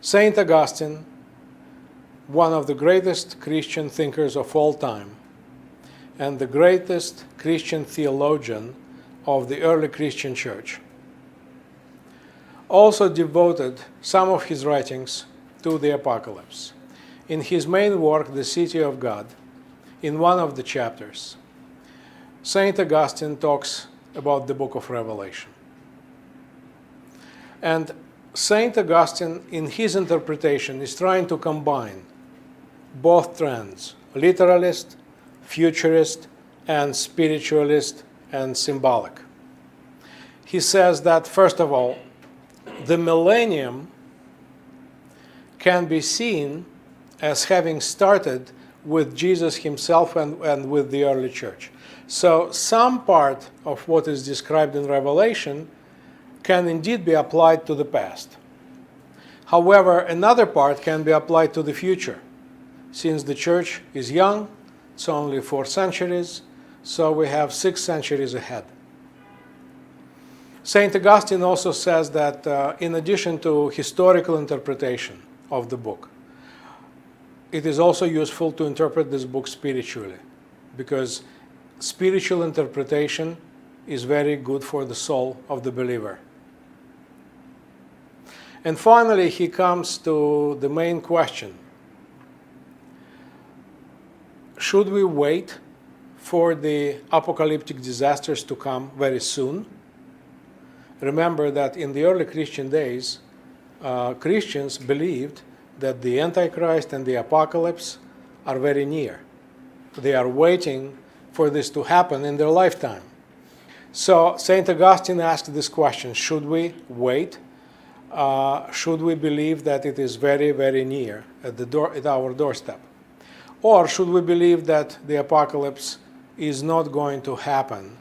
Saint Augustine, one of the greatest Christian thinkers of all time, and the greatest Christian theologian of the early Christian church, also devoted some of his writings to the apocalypse. In his main work, The City of God, in one of the chapters, Saint Augustine talks about the book of Revelation. And Saint Augustine, in his interpretation, is trying to combine both trends, literalist, futurist, and spiritualist and symbolic. He says that, first of all, the millennium can be seen as having started with Jesus himself and with the early church. So some part of what is described in Revelation can indeed be applied to the past. However, another part can be applied to the future. Since the church is young, it's only 4 centuries, so we have 6 centuries ahead. Saint Augustine also says that in addition to historical interpretation of the book, it is also useful to interpret this book spiritually, because spiritual interpretation is very good for the soul of the believer. And finally, he comes to the main question. Should we wait for the apocalyptic disasters to come very soon? Remember that in the early Christian days, Christians believed that the Antichrist and the apocalypse are very near. They are waiting for this to happen in their lifetime. So St. Augustine asked this question: should we wait? Should we believe that it is very, very near at our doorstep? Or should we believe that the apocalypse is not going to happen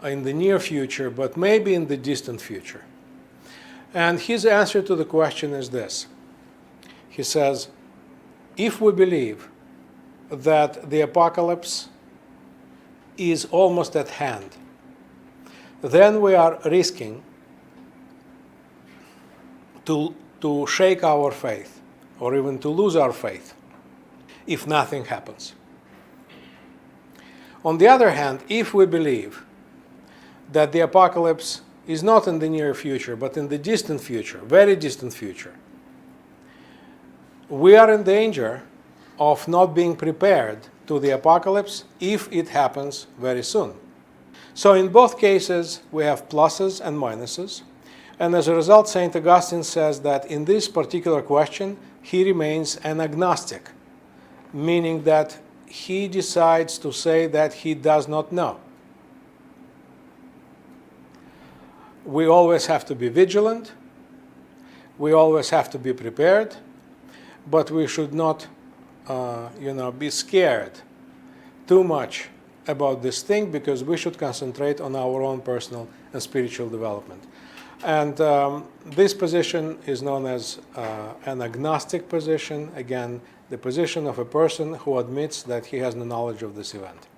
in the near future, but maybe in the distant future? And his answer to the question is this. He says, if we believe that the apocalypse is almost at hand, then we are risking to shake our faith, or even to lose our faith, if nothing happens. On the other hand, if we believe that the apocalypse is not in the near future, but in the distant future, very distant future, we are in danger of not being prepared to the apocalypse if it happens very soon. So in both cases, we have pluses and minuses. And as a result, St. Augustine says that in this particular question, he remains an agnostic, meaning that he decides to say that he does not know. We always have to be vigilant. We always have to be prepared. But we should not, be scared too much about this thing, because we should concentrate on our own personal and spiritual development. And this position is known as an agnostic position. Again, the position of a person who admits that he has no knowledge of this event.